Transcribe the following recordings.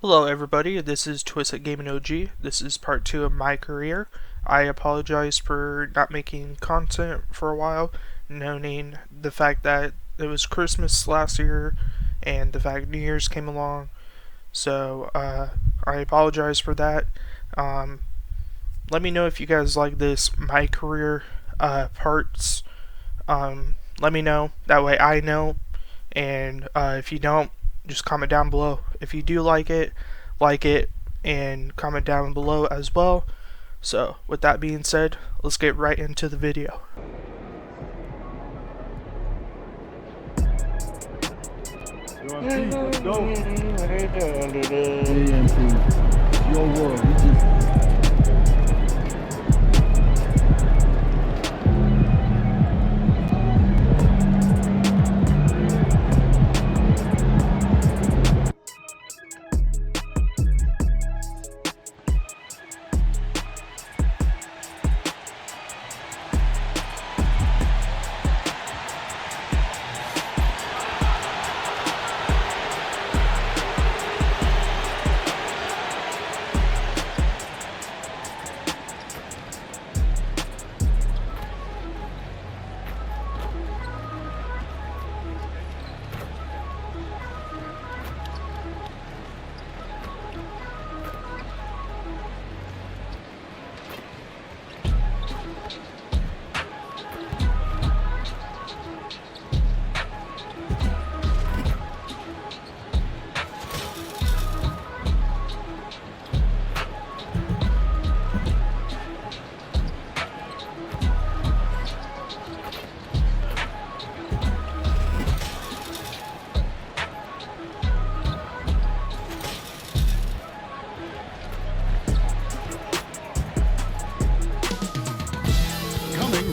Hello everybody, this is TwistedGamingOG. This is part 2 of MyCareer. I apologize for not making content for a while, noting the fact that it was Christmas last year and the fact New Year's came along. So I apologize for that. Let me know if you guys like this MyCareer parts. Let me know, that way I know, and if you don't, just comment down below. If you do like it, and comment down below as well. So with that being said, let's get right into the video. Let's go. Your world.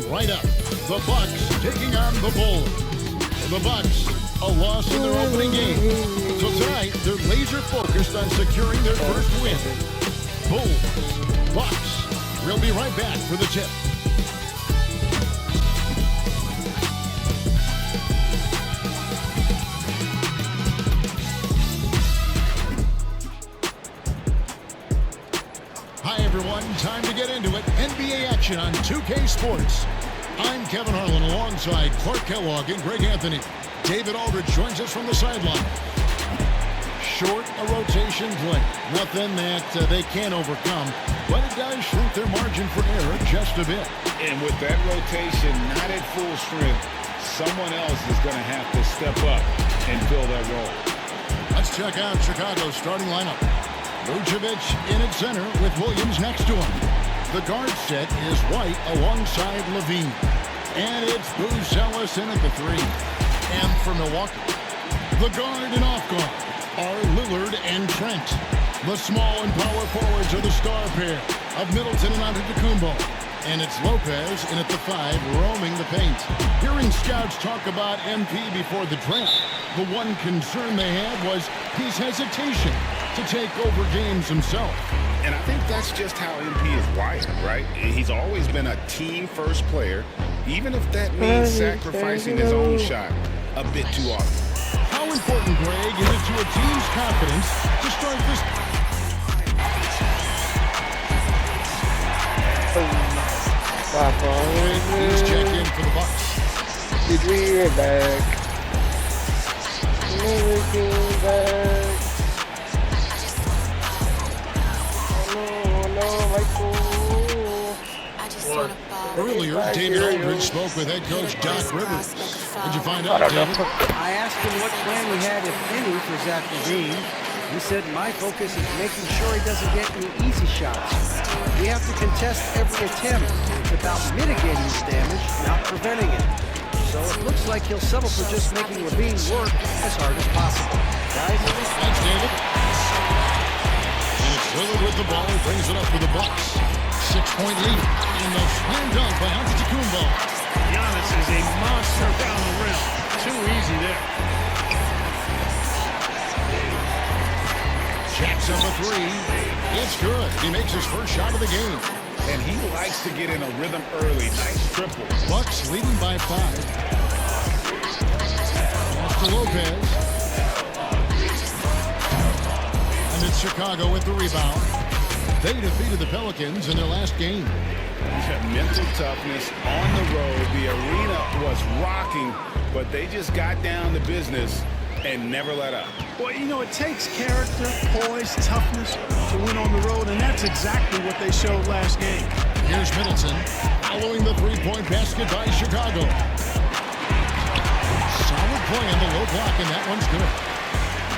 Right up, the Bucks taking on the Bulls. The Bucks, a loss in their opening game. So tonight, they're laser focused on securing their first win. Bulls, Bucks. We'll be right back for the tip. Hi everyone, time to get into it. NBA action on 2K Sports. I'm Kevin Harlan alongside Clark Kellogg and Greg Anthony. David Aldridge joins us from the sideline. Short a rotation play. Nothing that they can't overcome, but it does shrink their margin for error just a bit. And with that rotation not at full strength, someone else is going to have to step up and fill that role. Let's check out Chicago's starting lineup. Vucevic in at center with Williams next to him. The guard set is White alongside Levine. And it's Buzelis in at the 3. And for Milwaukee, the guard and off guard are Lillard and Trent. The small and power forwards are the star pair of Middleton and Antetokounmpo. And it's Lopez in at the 5 roaming the paint. Hearing scouts talk about MP before the draft, the one concern they had was his hesitation to take over games himself. And I think that's just how MP is wired, right? He's always been a team-first player, even if that means sacrificing his own shot a bit too often. How important, Greg, is it to a team's confidence to start this? Please check in for the Bucks. Did we hear back? Never came back. Earlier, David Aldridge spoke with head coach Doc Rivers. What'd you find out, David? I asked him what plan he had, if any, for Zach LaVine. He said, my focus is making sure he doesn't get any easy shots. We have to contest every attempt without mitigating the damage, not preventing it. So it looks like he'll settle for just making LaVine work as hard as possible. Guys? Thanks, David. And it's Lillard with the ball. He brings it up for the Bucks. 6-point lead. And the slam dunk by Antetokounmpo. Giannis is a monster down the rim. Too easy there. Jacks up a 3. It's good. He makes his first shot of the game. And he likes to get in a rhythm early. Nice triple. Bucks leading by 5. Pass to Lopez. And it's Chicago with the rebound. They defeated the Pelicans in their last game. Mental toughness on the road. The arena was rocking, but they just got down to business and never let up. Well, you know, it takes character, poise, toughness to win on the road, and that's exactly what they showed last game. Here's Middleton following the three-point basket by Chicago. Solid play in the low block, and that one's good.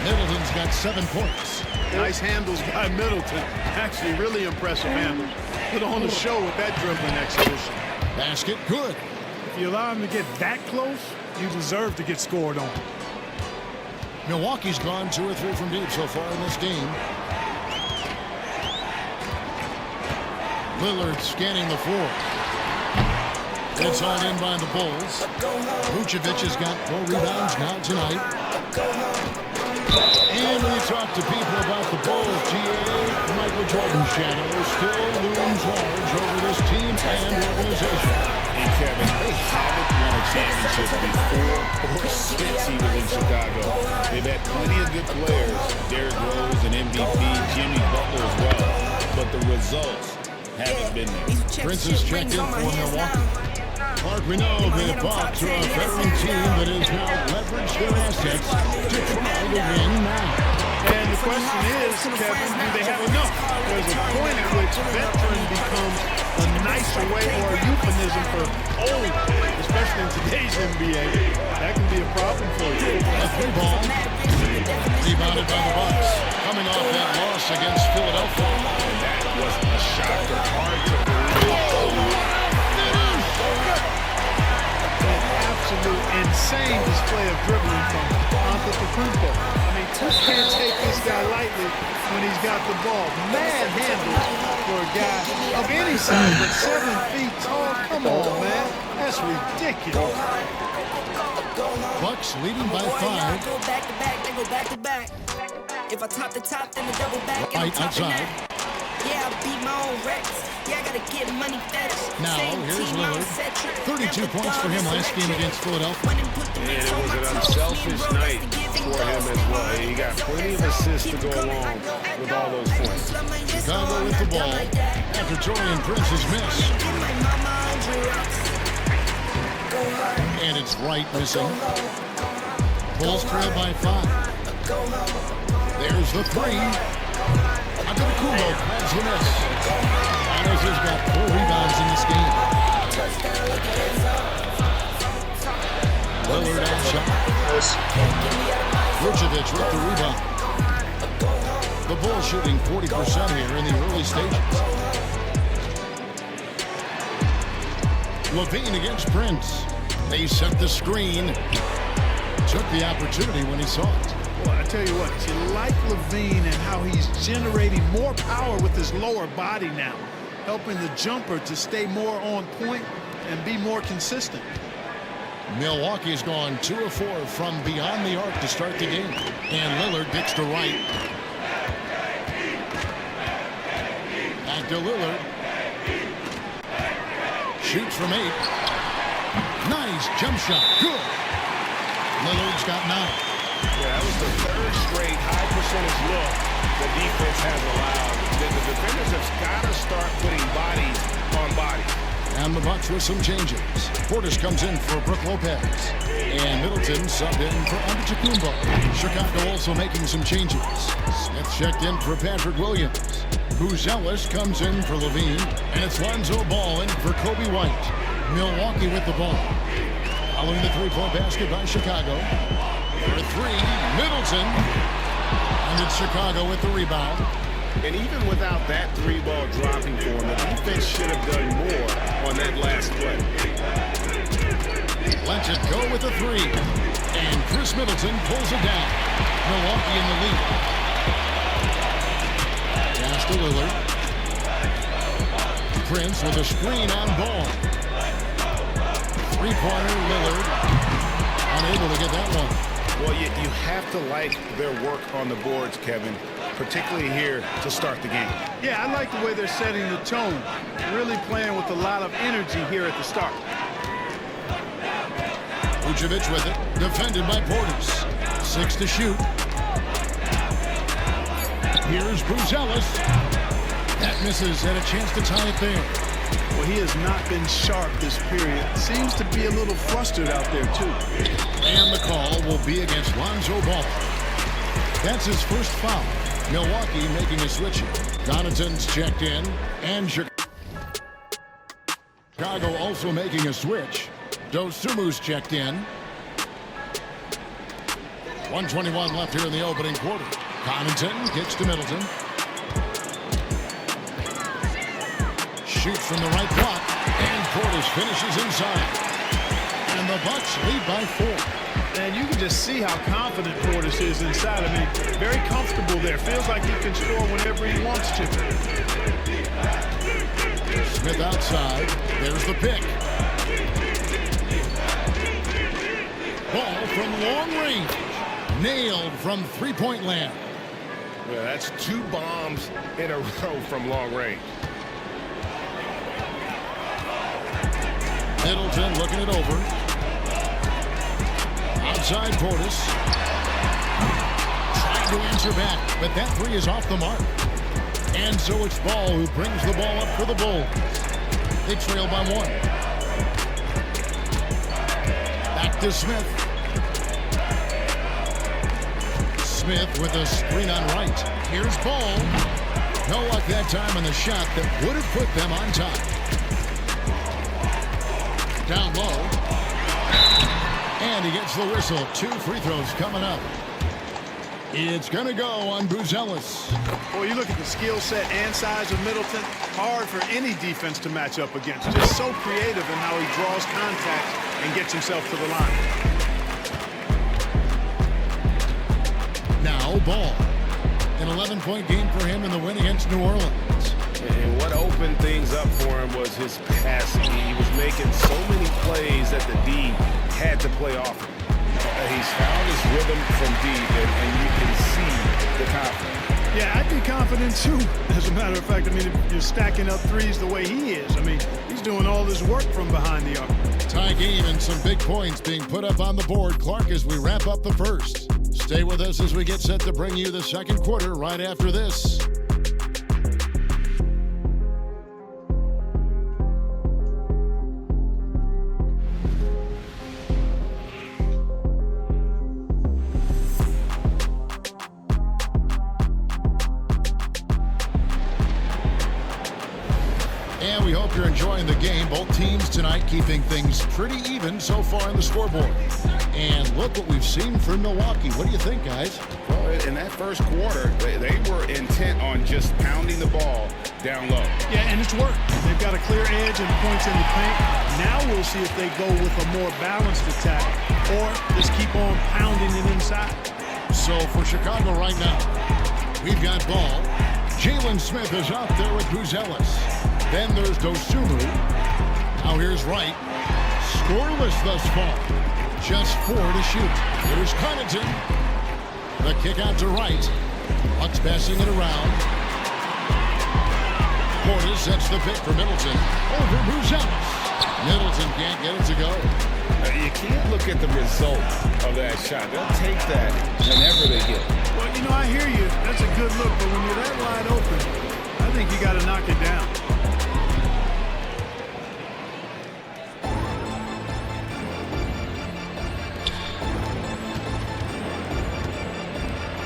Middleton's got 7 points. Nice handles by Middleton. Actually, really impressive handles. Put on the show with that dribbling exhibition. Basket good. If you allow him to get that close, you deserve to get scored on. Milwaukee's gone 2 or 3 from deep so far in this game. Lillard scanning the floor. It's all in by the Bulls. Vucevic has got 4 rebounds now tonight. And when you talk to people about the Bulls, Michael Jordan's shadow still looms large over this team and organization. And Kevin, they haven't won a championship before or since he was in Chicago. They've had plenty of good players, Derrick Rose and MVP, Jimmy Butler as well, but the results haven't been there. Prince has checked in for Milwaukee. Mark, we know the Bucks are a veteran team that has now leveraged their assets to try to win now. And the question is, Kevin, do they have enough? There's a point at which veteran becomes a nicer way or a euphemism for old, especially in today's NBA. That can be a problem for you. A 3-ball. Rebounded by the Bucks. Coming off that loss against Philadelphia. And that was a shocker. Hard to believe. Absolute insane display of dribbling from Antetokounmpo. I mean, you can't take this guy lightly when he's got the ball. Mad handles for a guy of any size, but 7 feet tall. Come on, man. That's ridiculous. Bucks leading by 5. Go back to back, they go back to back. If I top the top, then the double back. Right outside. Yeah, I beat my own records. Yeah, I gotta get money fast. Now, here's Lillard. 32 points for him last game against Philadelphia. And it was an unselfish night for him as well. He got plenty of assists to go along with all those points. Chicago with the ball after Torian Prince's miss. And it's Wright missing. Bulls trail by 5. There's the 3. Antetokounmpo grabs the miss. Giannis has got 4 rebounds in this game. Lillard out shot. Vucevic with the rebound. The Bulls shooting 40% here in the early stages. Levine against Prince. They set the screen. Took the opportunity when he saw it. Well, I tell you what, you like Levine and how he's generating more power with his lower body now, helping the jumper to stay more on point and be more consistent. Milwaukee's gone 2 of 4 from beyond the arc to start the game. And Lillard gets to Wright. Back to Lillard. Shoots from 8. Nice jump shot. Good. Lillard's got 9. Yeah, that was the 3rd straight high percentage look the defense has allowed. The defenders have got to start putting bodies on bodies. And the Bucks with some changes. Portis comes in for Brook Lopez. And Middleton subbed in for Antetokounmpo. Chicago also making some changes. Smith checked in for Patrick Williams. Buzelis comes in for Levine. And it's Lonzo Ball in for Kobe White. Milwaukee with the ball. Following the 3-point basket by Chicago. For 3, Middleton. And it's Chicago with the rebound. And even without that 3-ball dropping for him, the defense should have done more on that last play. Lets it go with the 3. And Chris Middleton pulls it down. Milwaukee in the lead. Pass to Lillard. Prince with a screen on ball. 3-pointer, Lillard. Unable to get that one. Well, you have to like their work on the boards, Kevin, particularly here to start the game. Yeah, I like the way they're setting the tone. Really playing with a lot of energy here at the start. Vucevic with it. Defended by Portis. 6 to shoot. Here's Buzelis. That misses, and a chance to tie it there. Well, he has not been sharp this period. Seems to be a little flustered out there, too. And the call will be against Lonzo Ball. That's his first foul. Milwaukee making a switch. Donaton's checked in, and Chicago also making a switch. Dosumu's checked in. 1:21 left here in the opening quarter. Connaughton kicks to Middleton. Shoots from the right block, and Portis finishes inside. And the Bucks lead by 4. And you can just see how confident Portis is inside. I mean, very comfortable there. Feels like he can score whenever he wants to. Smith outside. There's the pick. Ball from long range. Nailed from three-point land. Yeah, that's 2 bombs in a row from long range. Middleton looking it over. Outside Portis. Trying to answer back, but that 3 is off the mark. And so it's Ball who brings the ball up for the Bulls. They trail by 1. Back to Smith. Smith with a screen on right. Here's Ball. No luck that time on the shot that would have put them on top. Down low. And he gets the whistle. 2 free throws coming up. It's going to go on Buzelis. Boy, you look at the skill set and size of Middleton. Hard for any defense to match up against. Just so creative in how he draws contact and gets himself to the line. Now Ball. An 11-point game for him in the win against New Orleans. And what opened things up for him was his passing. He was making so many plays that the D had to play off him. He's found his rhythm from deep, and you can see the confidence. Yeah, I'd be confident too. As a matter of fact, I mean, if you're stacking up threes the way he is, I mean, he's doing all this work from behind the arc. Tie game and some big points being put up on the board. Clark, as we wrap up the first. Stay with us as we get set to bring you the second quarter right after this. And we hope you're enjoying the game. Both teams tonight keeping things pretty even so far on the scoreboard. And look what we've seen from Milwaukee. What do you think, guys? Well, in that first quarter, they were intent on just pounding the ball down low. Yeah, and it's worked. They've got a clear edge and points in the paint. Now we'll see if they go with a more balanced attack or just keep on pounding it inside. So for Chicago right now, we've got Ball. Jalen Smith is out there with Buzelis. Then there's Dosumu. Now here's Wright. Scoreless thus far. Just 4 to shoot. Here's Connaughton. The kick out to Wright. Bucks passing it around. Portis sets the pick for Middleton. Over Buzelis. Middleton can't get it to go. You can't look at the result of that shot. They'll take that whenever they get it. Well, you know, I hear you. That's a good look, but when you're that wide open, I think you got to knock it down.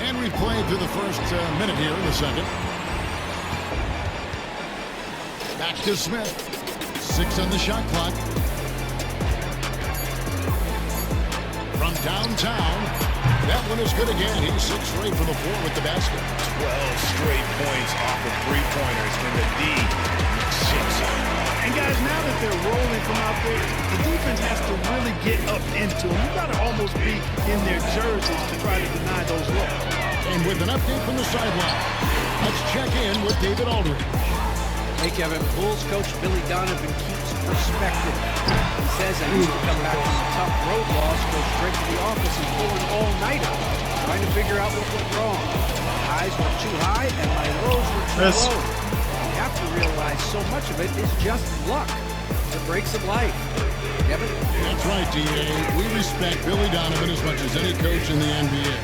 And we've played through the first minute here in the second. Back to Smith. 6 on the shot clock. From downtown, that one is good again. He's 6 straight from the floor with the basket. 12 straight points off of three-pointers when the D shoots it. And guys, now that they're rolling from out there, the defense has to really get up into them. You got to almost be in their jerseys to try to deny those looks. And with an update from the sideline, let's check in with David Aldridge. Hey, Kevin, Bulls coach Billy Donovan keeps perspective. He says I used to come back from a tough road loss, go straight to the office and pull an all-nighter, trying to figure out what went wrong. My highs were too high and my lows were too low. You have to realize so much of it is just luck. It's a breaks of life. Kevin? That's right, D.A. We respect Billy Donovan as much as any coach in the NBA.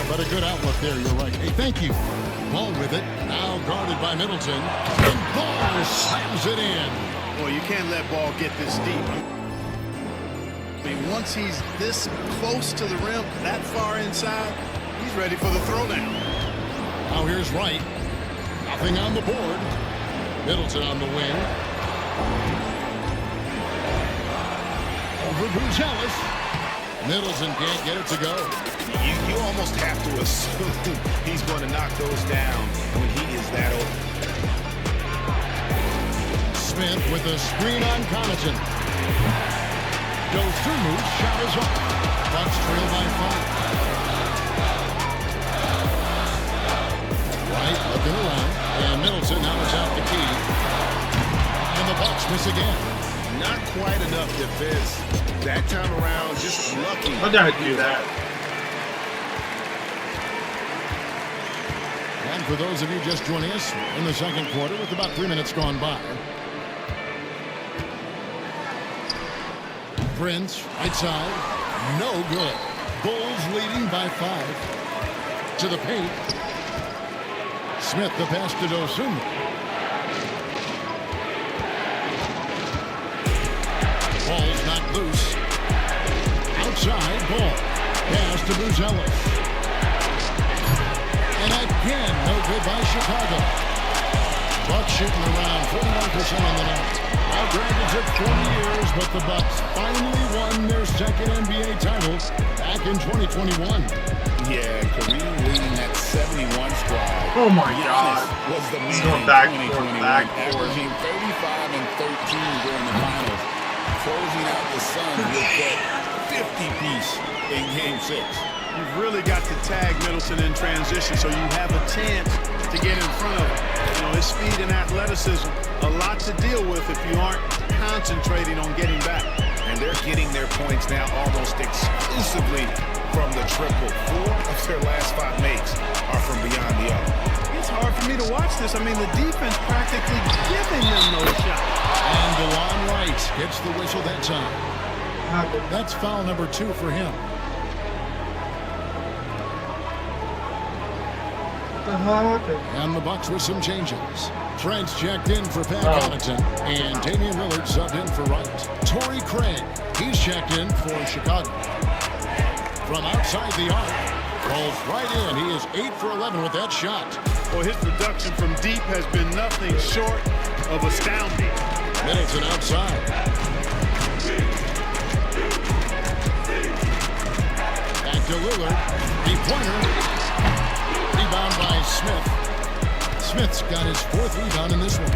But a good outlook there, you're right. Hey, thank you. Ball with it. Now guarded by Middleton. And Ball slams it in. Well, you can't let Ball get this deep. I mean, once he's this close to the rim, that far inside, he's ready for the throwdown. Now here's Wright. Nothing on the board. Middleton on the wing. Over Buzelis. Middleton can't get it to go. You almost have to assume he's going to knock those down when he is that open. Smith with a screen on Connaughton. Dosumu's shot is up. Bucks trail by 5. Wright looking around. And Middleton now is out the key. And the Bucks miss again. Not quite enough defense that time around. Just lucky. I gotta do that. And for those of you just joining us in the second quarter with about 3 minutes gone by. Prince, right side, no good. Bulls leading by 5. To the paint. Smith the pass to Dosunmu. Ball's not loose. Outside, Ball. Pass to Buzelis. And again, no good by Chicago. Bucks shooting around 41% on the night. Now, granted, it took 20 years, but the Bucks finally won their second NBA title back in 2021. Yeah, Kareem leading that 71 squad. Oh my God. Was the He's man going in back 2021, back averaging 35 and 13 during the finals, closing out the Suns with that 50-piece in Game 6. You've really got to tag Middleton in transition so you have a chance to get in front of him. You know, his speed and athleticism, a lot to deal with if you aren't concentrating on getting back. And they're getting their points now almost exclusively from the triple. 4 of their last 5 makes are from beyond the arc. It's hard for me to watch this. I mean, the defense practically giving them those shots. And DeLon Wright gets the whistle that time. That's foul number 2 for him. And the Bucks with some changes. Trent's checked in for Pat Connaughton, and Damian Lillard subbed in for Wright. Torrey Craig, he's checked in for Chicago. From outside the arc, falls right in. He is 8 for 11 with that shot. Well, his production from deep has been nothing short of astounding. Middleton outside. Back to Lillard. Three-pointer. Rebound by Smith. Smith's got his 4th rebound in this one.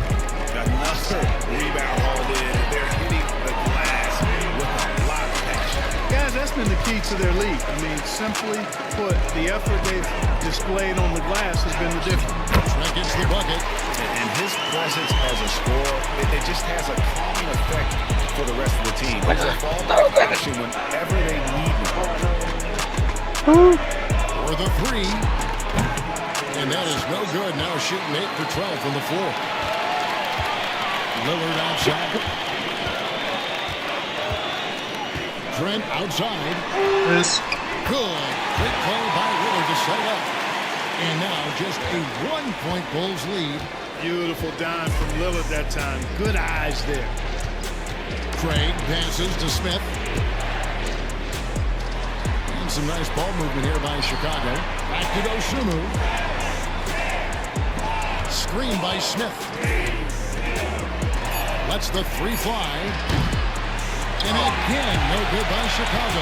Another rebound hauled in. They're hitting the glass with a lot of passion. Guys, that's been the key to their lead. I mean, simply put, the effort they've displayed on the glass has been the difference. Trent gets the bucket. And his presence as a scorer, it just has a calming effect for the rest of the team. It's a fallback action whenever they need it. For the 3. And that is no good. Now shooting 8 for 12 from the floor. Lillard outside. Trent outside. This. Good. Quick play by Lillard to set up. And now just a 1-point Bulls lead. Beautiful dime from Lillard that time. Good eyes there. Craig passes to Smith. And some nice ball movement here by Chicago. Back to Dosunmu. Screen by Smith. Lets the 3 fly. And again, no good by Chicago.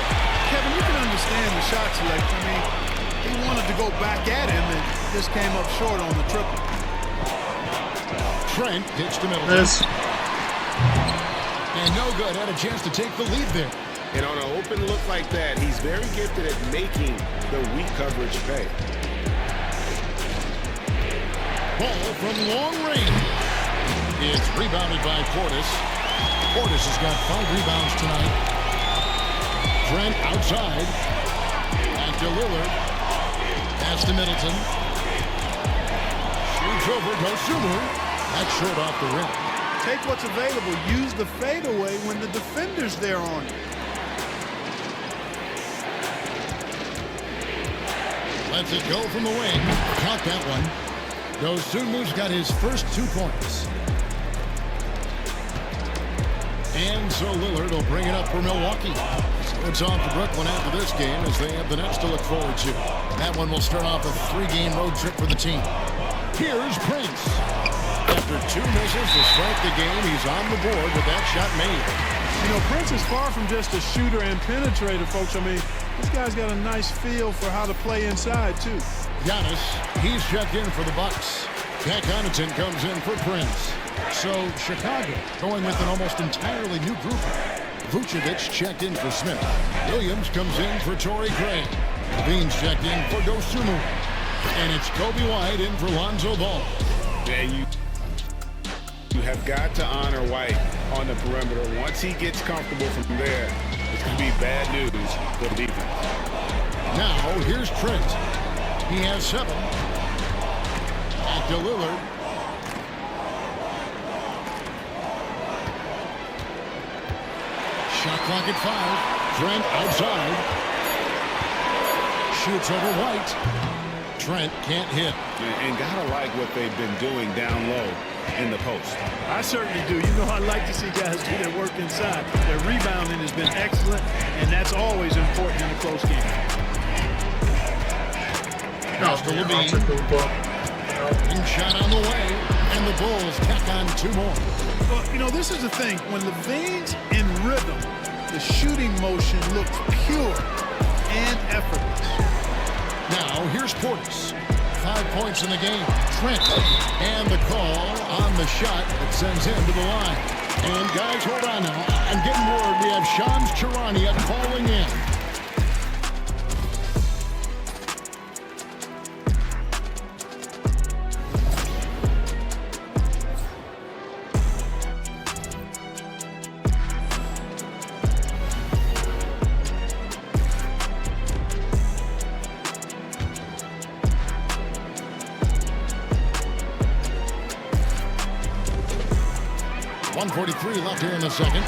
Kevin, you can understand the shot selection. I mean, he wanted to go back at him and just came up short on the triple. Trent pitched to Middleton. This. And no good. Had a chance to take the lead there. And on an open look like that, he's very gifted at making the weak coverage pay. Ball from long range. It's rebounded by Portis. Portis has got 5 rebounds tonight. Trent outside. Back to Lillard. Pass to Middleton. Shoots over Dosunmu. That's short off the rim. Take what's available. Use the fadeaway when the defender's there on it. Lets it go from the wing. Caught that one. Dosumu's got his first 2 points. And so Lillard will bring it up for Milwaukee. So it's off to Brooklyn after this game as they have the next to look forward to. That one will start off a 3-game road trip for the team. Here's Prince. After 2 misses to start the game, he's on the board with that shot made. You know, Prince is far from just a shooter and penetrator, folks. I mean, this guy's got a nice feel for how to play inside, too. Giannis, he's checked in for the Bucks. Pat Connaughton comes in for Prince. So Chicago going with an almost entirely new group. Vucevic checked in for Smith. Williams comes in for Torrey Craig. Levine's checked in for Dosunmu. And it's Kobe White in for Lonzo Ball. Yeah, you have got to honor White on the perimeter. Once he gets comfortable from there, it's going to be bad news for the defense. Now, here's Trent. He has 7. Back to Lillard. Shot clock at 5. Trent outside. Shoots over White. Trent can't hit. And gotta like what they've been doing down low in the post. I certainly do. You know, I like to see guys do their work inside. Their rebounding has been excellent, and that's always important in a close game. Pass to Levine. And shot on the way, and the Bulls tack on 2 more. Well, you know, this is the thing. When Levine's in rhythm, the shooting motion looks pure and effortless. Now, here's Portis. 5 points in the game. Trent. And the call on the shot that sends him to the line. And guys, hold on now. I'm getting word we have Shams Charania calling in. .43 left here in the second.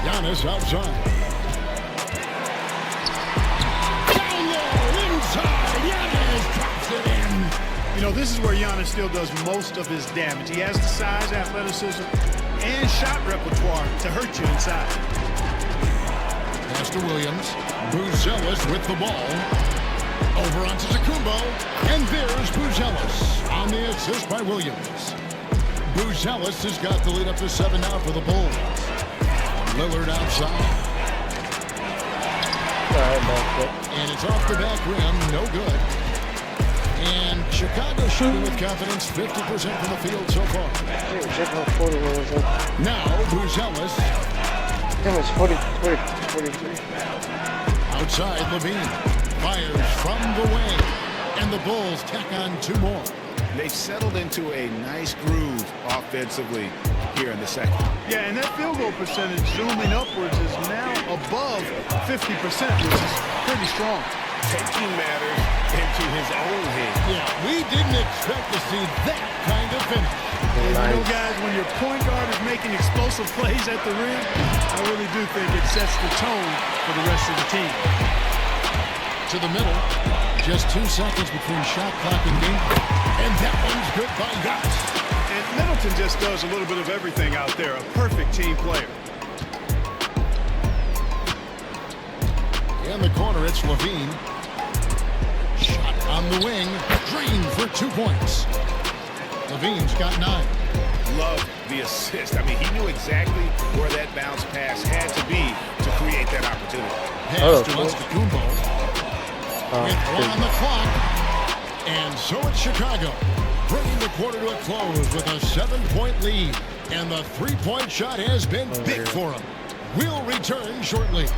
Giannis outside. Down low, inside. Giannis drops it in. You know, this is where Giannis still does most of his damage. He has the size, athleticism, and shot repertoire to hurt you inside. Pass to Williams. Buzelis with the ball. Over onto Zakumbo, and there's Buzelis on the assist by Williams. Buzelis has got the lead up to 7 now for the Bulls. Lillard outside. And it's off the back rim, no good. And Chicago shooting with confidence, 50% from the field so far. Now Buzelis. It's 43. Outside Levine. Fires from the wing, and the Bulls tack on 2 more. They've settled into a nice groove offensively here in the second. Yeah, and that field goal percentage zooming upwards is now above 50%, which is pretty strong. Taking matters into his own hands. Yeah, we didn't expect to see that kind of finish. And you know, guys, when your point guard is making explosive plays at the rim, I really do think it sets the tone for the rest of the team. To the middle, just 2 seconds between shot clock and game, and that one's good by Giannis. And Middleton just does a little bit of everything out there, a perfect team player. In the corner, it's Levine. Shot on the wing, Green for 2 points. Levine's got 9. Loved the assist. I mean, he knew exactly where that bounce pass had to be to create that opportunity. Pass to Antetokounmpo. With 1 on the clock, and so it's Chicago, bringing the quarter to a close with a 7-point lead, and the 3-point shot has been big for him. We'll return shortly.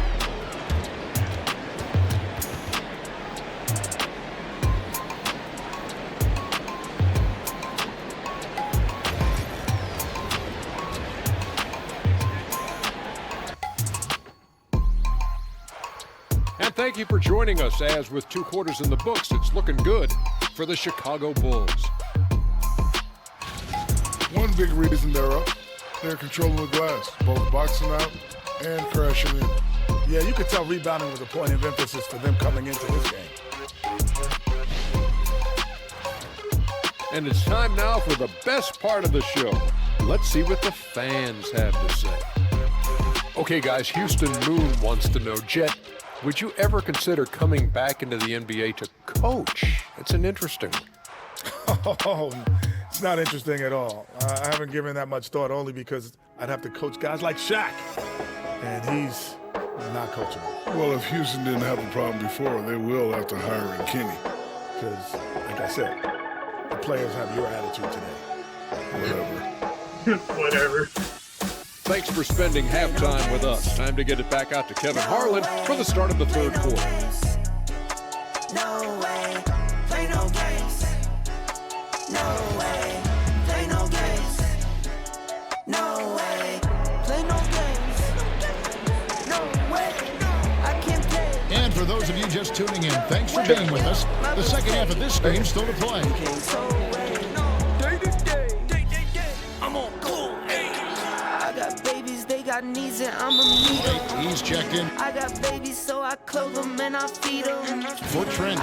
And thank you for joining us as with 2 quarters in the books, it's looking good for the Chicago Bulls. One big reason they're up, they're controlling the glass, both boxing out and crashing in. Yeah, you could tell rebounding was a point of emphasis for them coming into this game. And it's time now for the best part of the show. Let's see what the fans have to say. Okay, guys, Houston Moon wants to know, Jet, would you ever consider coming back into the NBA to coach? It's an interesting one. Oh, it's not interesting at all. I haven't given that much thought, only because I'd have to coach guys like Shaq, and he's not coachable. Well, if Houston didn't have a problem before, they will after hiring Kenny. Because, like I said, the players have your attitude today. Whatever. Thanks for spending halftime with us. Time to get it back out to Kevin Harlan for the start of the third quarter. No way, play no games. No way, play no games. No way, play no games. No way, I can't play. And for those of you just tuning in, thanks for being with us. The second half of this game still to play. I'm on cool. I got babies, they got needs, and I'ma meet them. He's checked in. I got babies, so I clothe them and I feed them. For Trent.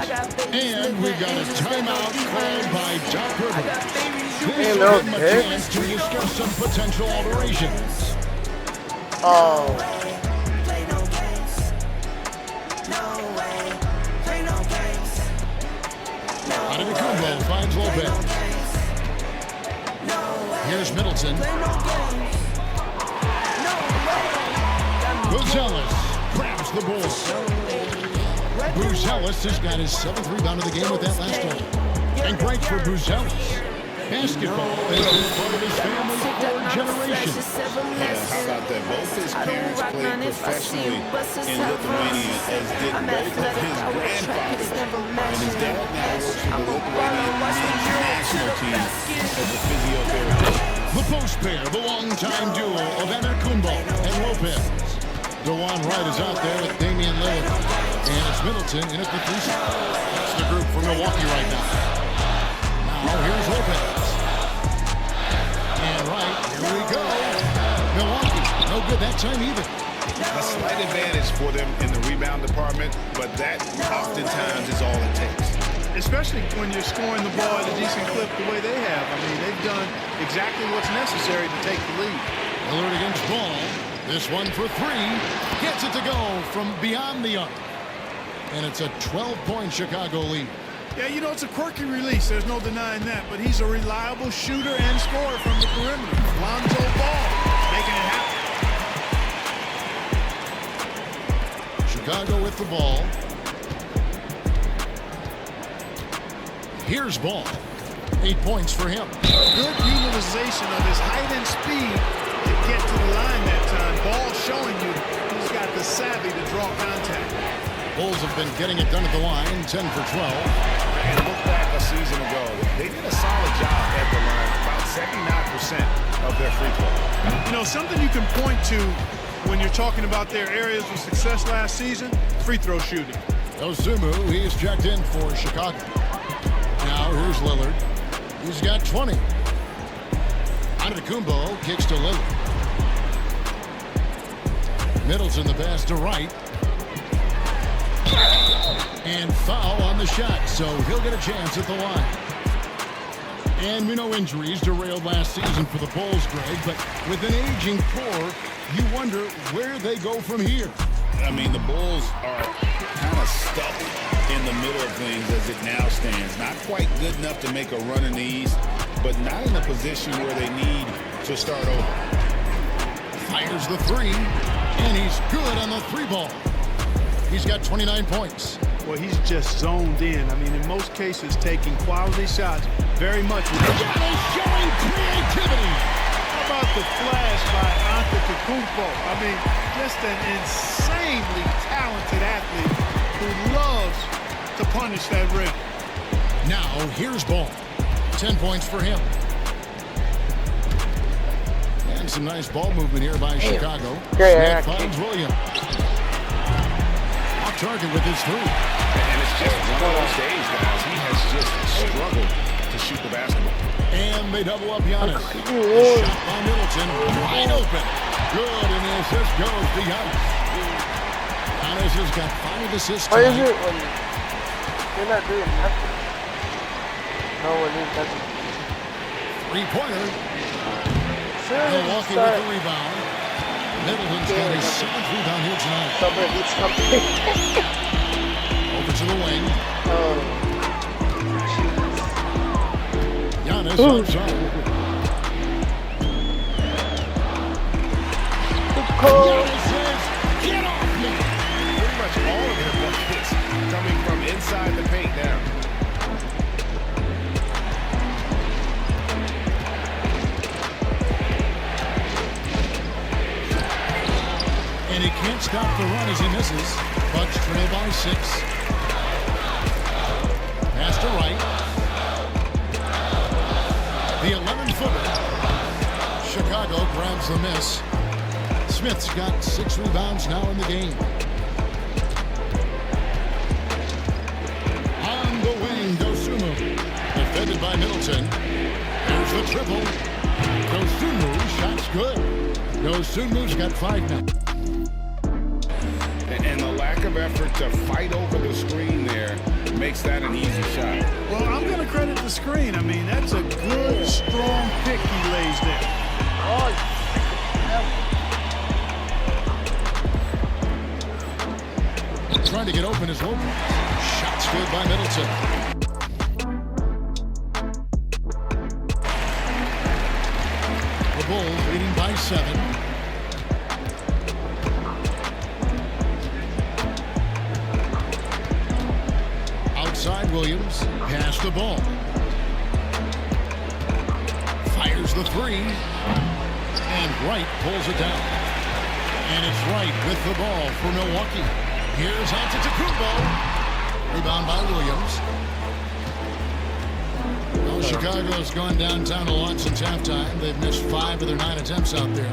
And we've got a timeout called by Doc Rivers. This will give him a chance to discuss some potential alterations. Oh. Antetokounmpo finds Lopez. Here's Middleton. Buzelis grabs the ball. Buzelis has got his 7th rebound of the game with that last one. And great for Buzelis. Basketball has been part of his family for generations. Yeah, how about that? Both his parents played professionally in Lithuania, as did both of his grandfathers. And his dad now works for the Lithuanian national team as a physiotherapist. The post pair, the longtime duo of Antetokounmpo and Lopez. DeJuan Wright is out there with Damian Lillard. And it's Middleton in at the 3 spot. That's the group for Milwaukee right now. Now here's Lopez. And right, here we go. Milwaukee, no good that time either. A slight advantage for them in the rebound department, but that oftentimes is all it takes. Especially when you're scoring the ball at a decent clip the way they have. I mean, they've done exactly what's necessary to take the lead. Lillard against Ball. This one for 3. Gets it to go from beyond the arc. And it's a 12-point Chicago lead. Yeah, you know, it's a quirky release. There's no denying that. But he's a reliable shooter and scorer from the perimeter. Lonzo Ball making it happen. Chicago with the ball. Here's Ball. 8 points for him. Good utilization of his height and speed to get to the line that time. Ball showing you he's got the savvy to draw contact. Bulls have been getting it done at the line, 10 for 12. And look back a season ago, they did a solid job at the line, about 79% of their free throw. You know, something you can point to when you're talking about their areas of success last season, free throw shooting. Osumu, he's checked in for Chicago. Now here's Lillard. He's got 20. Antetokounmpo kicks to Lillard. Middleton the pass to Wright. And foul on the shot, so he'll get a chance at the line. And we know injuries derailed last season for the Bulls, Greg, but with an aging core, you wonder where they go from here. I mean, the Bulls are kind of stuck in the middle of things as it now stands. Not quite good enough to make a run in the East, but not in a position where they need to start over. Fires the 3, and he's good on the 3 ball. He's got 29 points. Well, he's just zoned in. I mean, in most cases, taking quality shots very much. Showing creativity. How about the flash by Antetokounmpo? I mean, just an insanely talented athlete who loves to punish that rim. Now, here's Ball. 10 points for him. And some nice ball movement here by Chicago. Smith finds Williams. Off target with his 3. And it's just one of those days, guys. He has just struggled to shoot the basketball. And they double up Giannis. Shot by Middleton. Wide open. Good, and the assist goes to Giannis. Giannis has got 5 assists tonight. Why is it when you're not doing nothing? No one is nothing. Three-pointer. Milwaukee with the rebound. Middleton's got his 7th rebound here tonight. Over to the wing. Giannis outside. Giannis says, "Get off me!" Pretty much all of their buckets coming from inside the paint now. And he can't stop the run as he misses. Bucks trail by 6. Pass to Wright. The 11-footer. Chicago grabs the miss. Smith's got 6 rebounds now in the game. On the wing, Dosunmu. Defended by Middleton. There's the triple. Dosunmu, shot's good. Dosunmu's got 5 now. And the lack of effort to fight over the screen there makes that an easy shot. Well, I'm going to credit the screen. I mean, that's a good, strong pick he lays there. Trying to get open is Logan. Shot's good by Middleton. The Bulls leading by 7. Outside Williams, pass the ball. Fires the 3. And Wright pulls it down. And it's Wright with the ball for Milwaukee. Here's Antetokounmpo. Rebound by Williams. Well, Chicago's gone downtown a lot since halftime. They've missed 5 of their 9 attempts out there.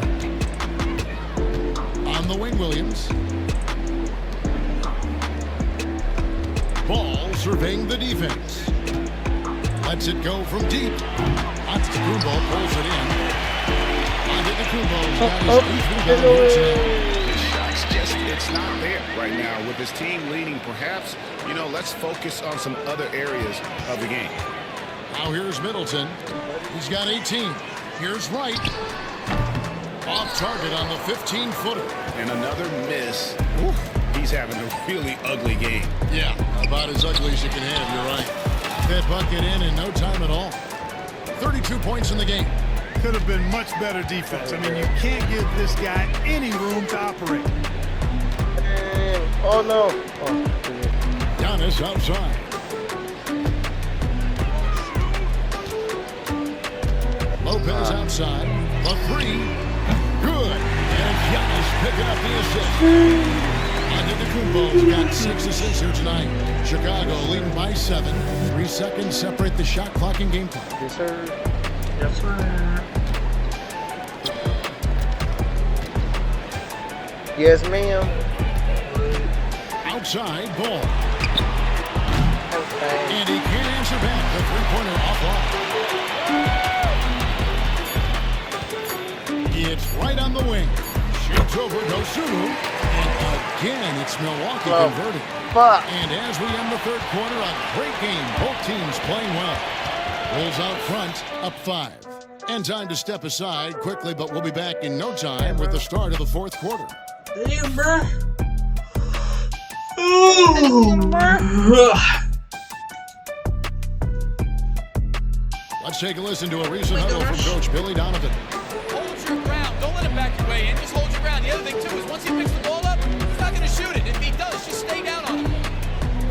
On the wing, Williams. Ball surveying the defense. Lets it go from deep. Antetokounmpo pulls it in. Antetokounmpo's got his 8th rebound here tonight. It's not there right now with his team leading. Perhaps, let's focus on some other areas of the game. Now here's Middleton. He's got 18. Here's Wright. Off target on the 15-footer. And another miss. Ooh, he's having a really ugly game. Yeah, about as ugly as you can have, you're right. That bucket in no time at all. 32 points in the game. Could have been much better defense. I mean, you can't give this guy any room to operate. Oh, no. Giannis outside. Lopez outside. The 3. Good. And Giannis picking up the assist. Antetokounmpo's got 6 assists here tonight. Chicago leading by 7. 3 seconds separate the shot clock and game clock. Yes, sir. Yes, sir. Yes, ma'am. Outside ball. Okay. And he can't answer back. The 3-pointer off. It's right on the wing. Shoots over Dosunmu. And again, it's Milwaukee converting. Fuck. And as we end the 3rd quarter, a great game. Both teams playing well. Bulls out front, up 5. And time to step aside quickly, but we'll be back in no time with the start of the 4th quarter. Damn, bro. Let's take a listen to a recent huddle from Coach Billy Donovan. Hold your ground. Don't let him back your way in. Just hold your ground. The other thing, too, is once he picks the ball up, he's not going to shoot it. If he does, just stay down on him.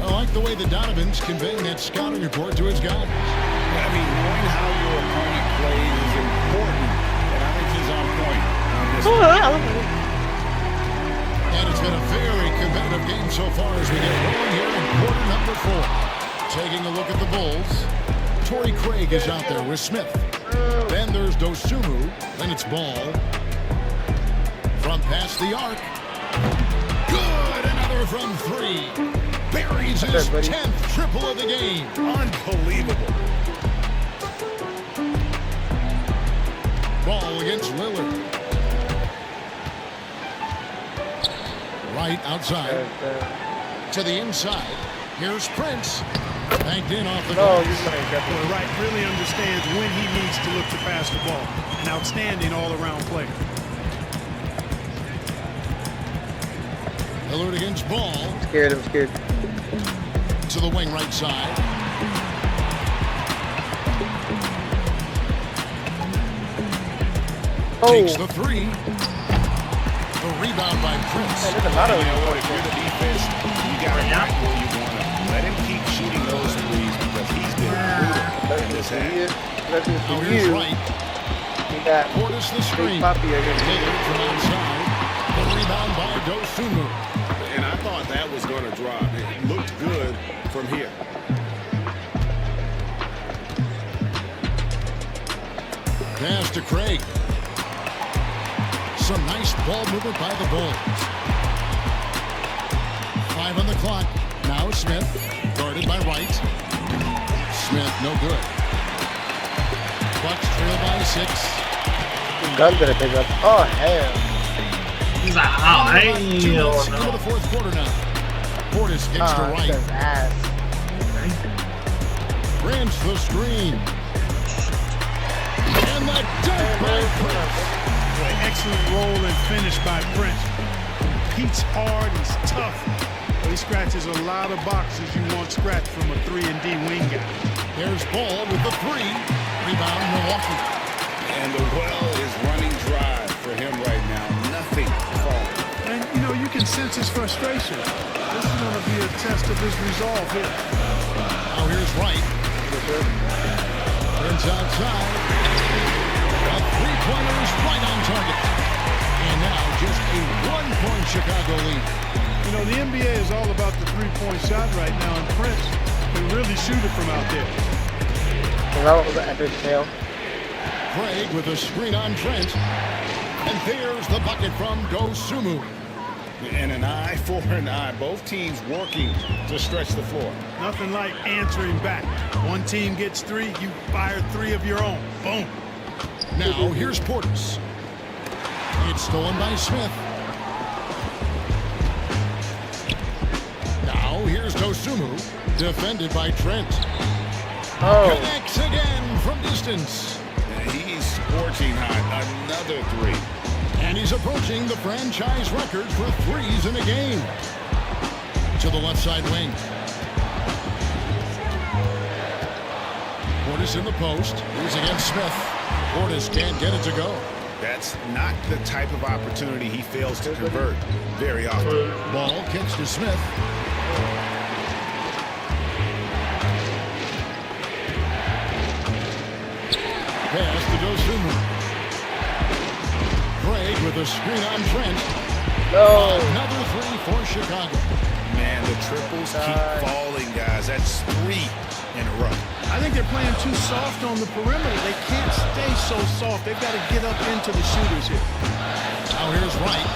I like the way the Donovan's conveying that scouting report to his guys. I mean, knowing how your opponent plays is important, and I think he's on point on this one. And it's been a very competitive game so far as we get rolling here in quarter number 4. Taking a look at the Bulls. Torrey Craig is out there with Smith. Then there's Dosunmu. Then it's Ball. From past the arc. Good! Another from 3. Buries his 10th triple of the game. Unbelievable. Ball against Lillard. Right outside. To the inside. Here's Prince. Banked in off the No, glass. Well, Wright really understands when he needs to look to pass the ball. An outstanding all-around player. Hillard against Ball. I'm scared. To the wing right side. Takes the three. The rebound by Prince. Man, there's a lot of You know what? If you're the defense, you got to right where you want him. Let him keep shooting those threes because he's been brutal in this half. Now here's Wright. You got Portis the screen. Poppy Lillard from outside. The rebound by Dosunmu. And I thought that was going to drop. It looked good from here. Pass to Craig. Some nice ball movement by the Bulls. 5 on the clock. Now Smith, guarded by Wright. Smith, no good. Bucks trail by 6. Gun's gonna pick up. Oh hell. He's like, oh, Two minutes into the fourth quarter now. Portis gets to Wright. Ass. Grants the screen. And the dunk by Prince. Excellent roll and finish by Prince. Competes hard, he's tough, but he scratches a lot of boxes you want scratched from a 3-and-D wing guy. There's Ball with the 3. Rebound Milwaukee. And the well is running dry for him right now. Nothing falling. And, you know, you can sense his frustration. This is going to be a test of his resolve here. Now here's Wright. Turns outside. The three-pointer is right on target. And now just a 1-point Chicago lead. You know, the NBA is all about the three-point shot right now, and Prince can really shoot it from out there. That was an epic fail. Craig with a screen on Trent. And there's the bucket from Dosunmu. And an eye for an eye. Both teams working to stretch the floor. Nothing like answering back. One team gets 3, you fire 3 of your own. Boom. Now here's Portis. It's stolen by Smith. Now here's Dosunmu. Defended by Trent. Oh. Connects again from distance. And he's scorching hot. Another 3. And he's approaching the franchise record for threes in a game. To the left side wing. Portis in the post. He's against Smith. Portis can't get it to go. That's not the type of opportunity he fails to convert very often. Ball kicks to Smith. Pass to Dosunmu. Craig with a screen on Trent. No. Another 3 for Chicago. Man, the triples keep falling, guys. That's 3 in a row. I think they're playing too soft on the perimeter. They can't stay so soft. They've got to get up into the shooters here. Now here's Wright.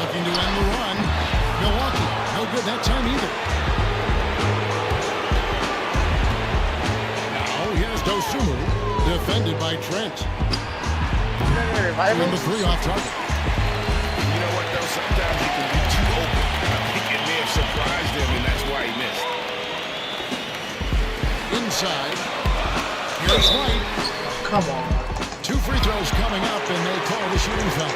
Looking to end the run. Milwaukee, no good that time either. Now here's Dosunmu. Defended by Trent. And the 3 off target. You know what, though? Sometimes he can be too open. I think it may have surprised him, and that's why he missed. Inside. Here's Wright. Come on. 2 free throws coming up, and they call the shooting foul.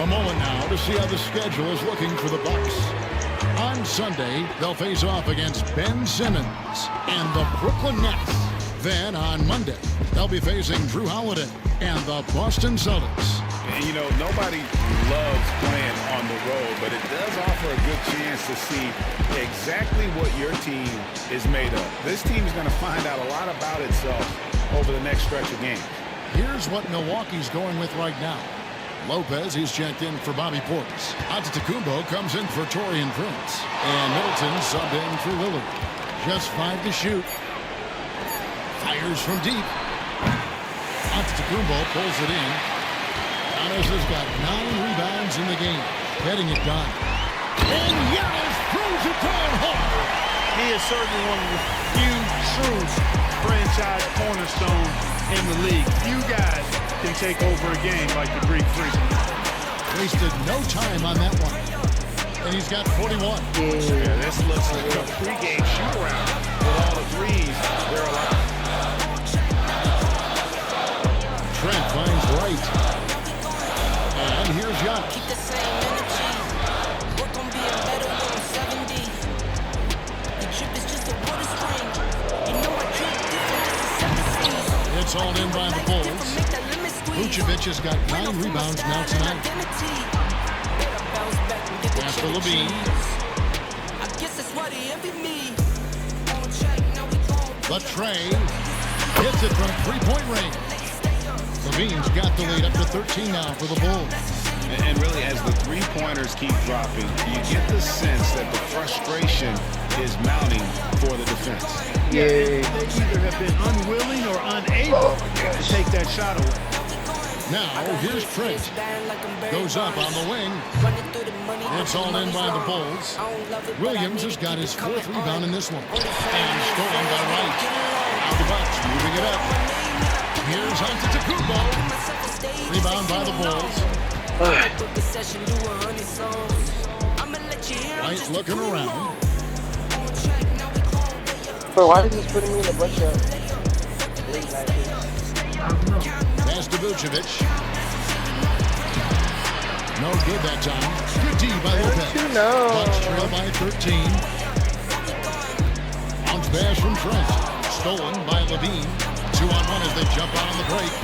A moment now to see how the schedule is looking for the Bucks. On Sunday, they'll face off against Ben Simmons and the Brooklyn Nets. Then on Monday, they'll be facing Drew Holiday and the Boston Celtics. And, you know, nobody loves playing on the road, but it does offer a good chance to see exactly what your team is made of. This team is going to find out a lot about itself over the next stretch of games. Here's what Milwaukee's going with right now. Lopez, he's checked in for Bobby Portis. Antetokounmpo comes in for Taurean Prince. And Middleton subbed in for Lillard. Just 5 to shoot. Fires from deep. Antetokounmpo pulls it in. Giannis has got 9 rebounds in the game. Getting it done. And Giannis throws it down hard. He is certainly one of the few true franchise cornerstones in the league. Few guys can take over a game like the Greek Freak. Wasted no time on that one. and he's got 41. Yeah, this looks like a pregame shoot-around with all the threes they're allowed. Trent finds Wright. And here's Giannis. Keep the same energy. Work on being better when I'm 70. The drip is just a water spring. You know I drip different, this is 7 seas. It's all in by the Bulls. Vucevic has got 9 rebounds now tonight. Pass to Levine. I guess that's why they envy me. Latrey hits it from three-point range. Levine's got the lead up to 13 now for the Bulls. And really, as the three-pointers keep dropping, you get the sense that the frustration is mounting for the defense. Yeah, they either have been unwilling or unable to take that shot away. Now, here's Trent. Goes up on the wing. It's all in by the Bulls. Williams has got his 4th rebound in this one. And stolen by Wright. Out the box, moving it up. Here's Antetokounmpo. Rebound by the Bulls. White looking around. Bro, why is this putting me in a bunch of late night games? Pass to Vucevic. No good that time. Good D by Lopez. Bucks trail by 13. Bounce pass from Trent. Stolen by Levine. 2-on-1 as they jump out on the break.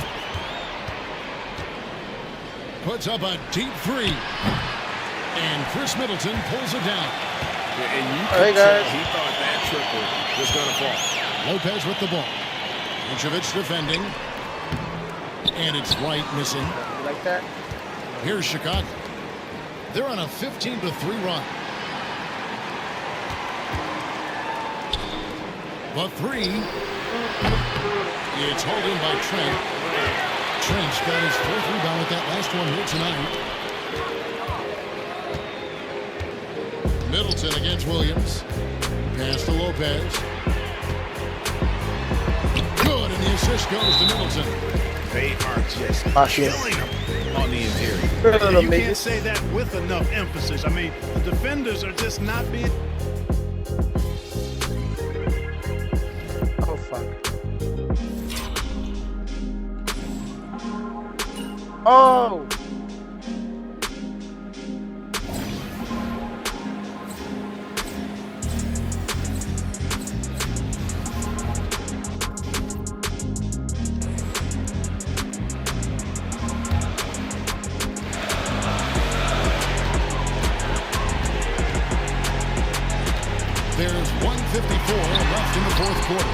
Puts up a deep 3. And Chris Middleton pulls it down. Yeah, and you can tell he thought that triple was going to fall. Lopez with the ball. Vucevic defending. And it's Wright missing. Like that? Here's Chicago. They're on a 15-3 run. The 3. It's hauled in by Trent. Trent's got his 4th rebound with that last one here tonight. Middleton against Williams. Pass to Lopez. Good, and the assist goes to Middleton. They are just killing them on the interior. You can't say that with enough emphasis. I mean, the defenders are just not being... Oh, fuck. Oh! There's 1:54 left in the 4th quarter.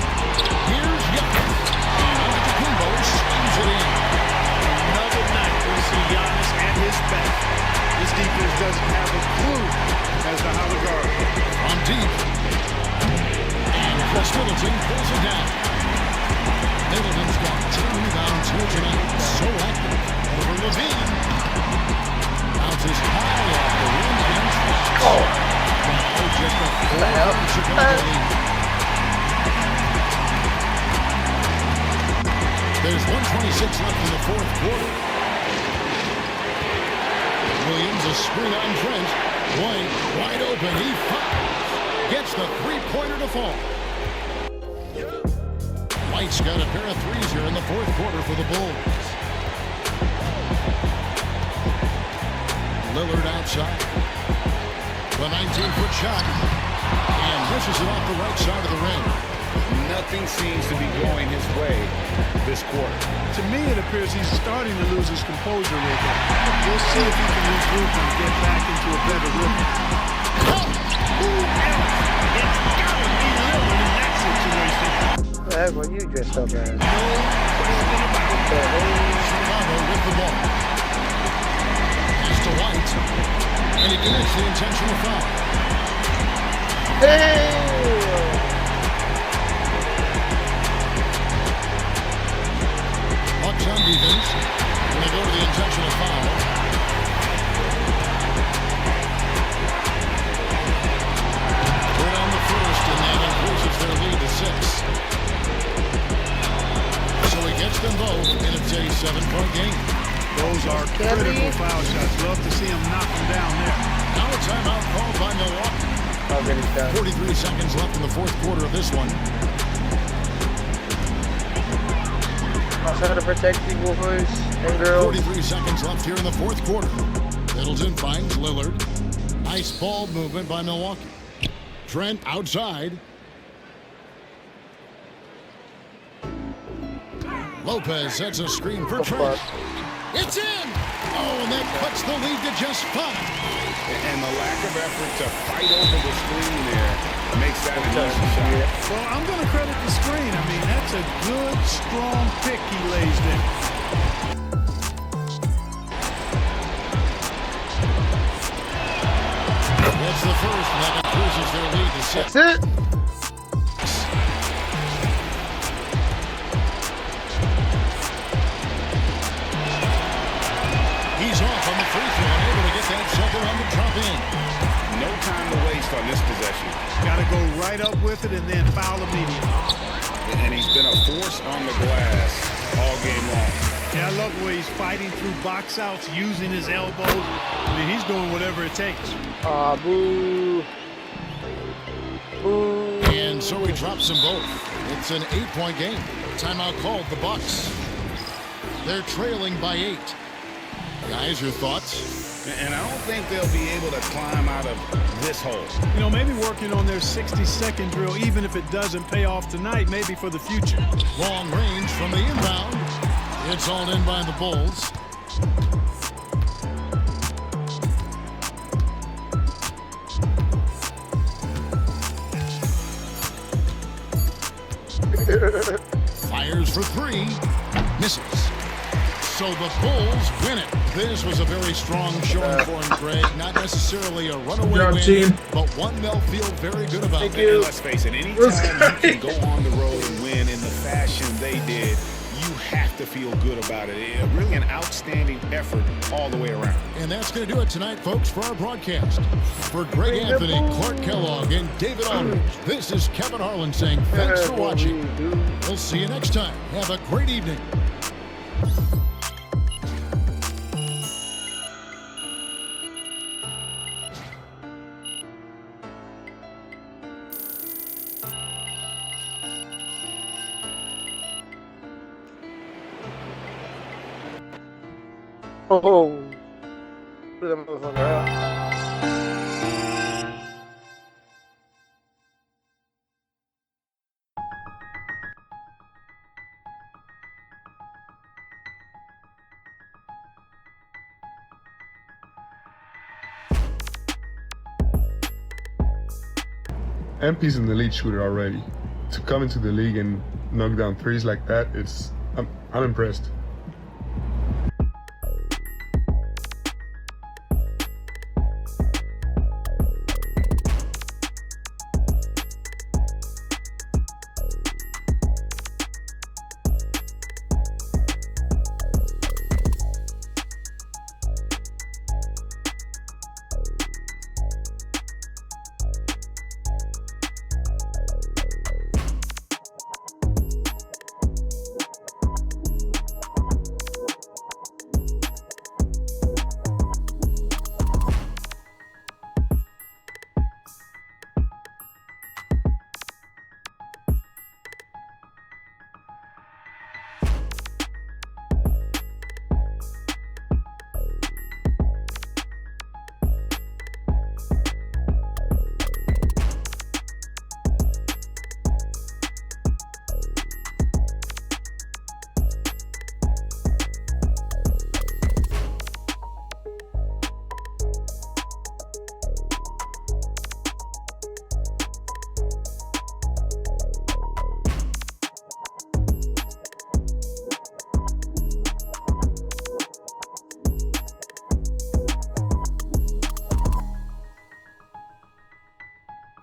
Here's Giannis. And Antetokounmpo slams it in. Another night we see Giannis at his best. This defense doesn't have a clue as to how to guard him. On deep. And Chris Middleton pulls it down. Middleton's got 10 rebounds here tonight. So active. Over Levine. Bounces high off the rim against Fox. Just a 4 Chicago lead. There's 1:26 left in the 4th quarter. Williams a screen on Trent. White wide open. He fires. Gets the 3-pointer to fall. White's got a pair of 3s here in the 4th quarter for the Bulls. Lillard outside. The 19-foot shot, and misses it off the right side of the ring. Nothing seems to be going his way this quarter. To me, it appears he's starting to lose his composure a little bit. We'll see if he can regroup and get back into a better rhythm. Who else? It's got to be Lillard in that situation. That's what you dressed up as. No question about it. Chicago with the ball. Pass to White. And he commits the intentional foul. Hey! Bucks on defense. When they go to the intentional foul. Third on the first, and that increases their lead to 6. So he gets them both, and it's a 7-point game. Those are critical foul shots. Love to see him knock them down there. Now a timeout called by Milwaukee. 43 seconds left in the fourth quarter of this one. I'll try to protect you boys and girls. 43 seconds left here in the fourth quarter. Middleton finds Lillard. Nice ball movement by Milwaukee. Trent outside. Lopez sets a screen for Trent. It's in! Oh, and that cuts the lead to just 5. And the lack of effort to fight over the screen there makes that an easy shot. Well, I'm going to credit the screen. I mean, that's a good, strong pick he lays there. That's the first, and that increases their lead to 6. That's it. He's off on the free throw, able to get that second one to drop in. No time to waste on this possession. Got to go right up with it and then foul immediately. And he's been a force on the glass all game long. Yeah, I love the way he's fighting through box outs, using his elbows. I mean, he's doing whatever it takes. Boo. Boo. And so he drops them both. It's an 8-point game. Timeout called the Bucks. They're trailing by 8. Guys, your thoughts? And I don't think they'll be able to climb out of this hole. You know, maybe working on their 60-second drill, even if it doesn't pay off tonight, maybe for the future. Long range from the inbound. It's all in by the Bulls. Fires for 3. Misses. So the Bulls win it. This was a very strong showing for him, Greg. Not necessarily a runaway win, but one they'll feel very good about. And let's face it, anytime you can go on the road and win in the fashion they did, you have to feel good about it. Really an outstanding effort all the way around. And that's going to do it tonight, folks, for our broadcast. For Greg Anthony, Clark Kellogg, and David Aldridge, this is Kevin Harlan saying thanks for watching. We'll see you next time. Have a great evening. Oh. Put that motherfucker out. MP's an elite shooter already. To come into the league and knock down threes like that, I'm impressed.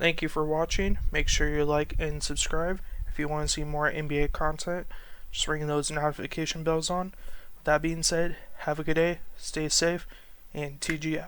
Thank you for watching. Make sure you like and subscribe. If you want to see more NBA content, just ring those notification bells on. With that being said, have a good day, stay safe, and TG out.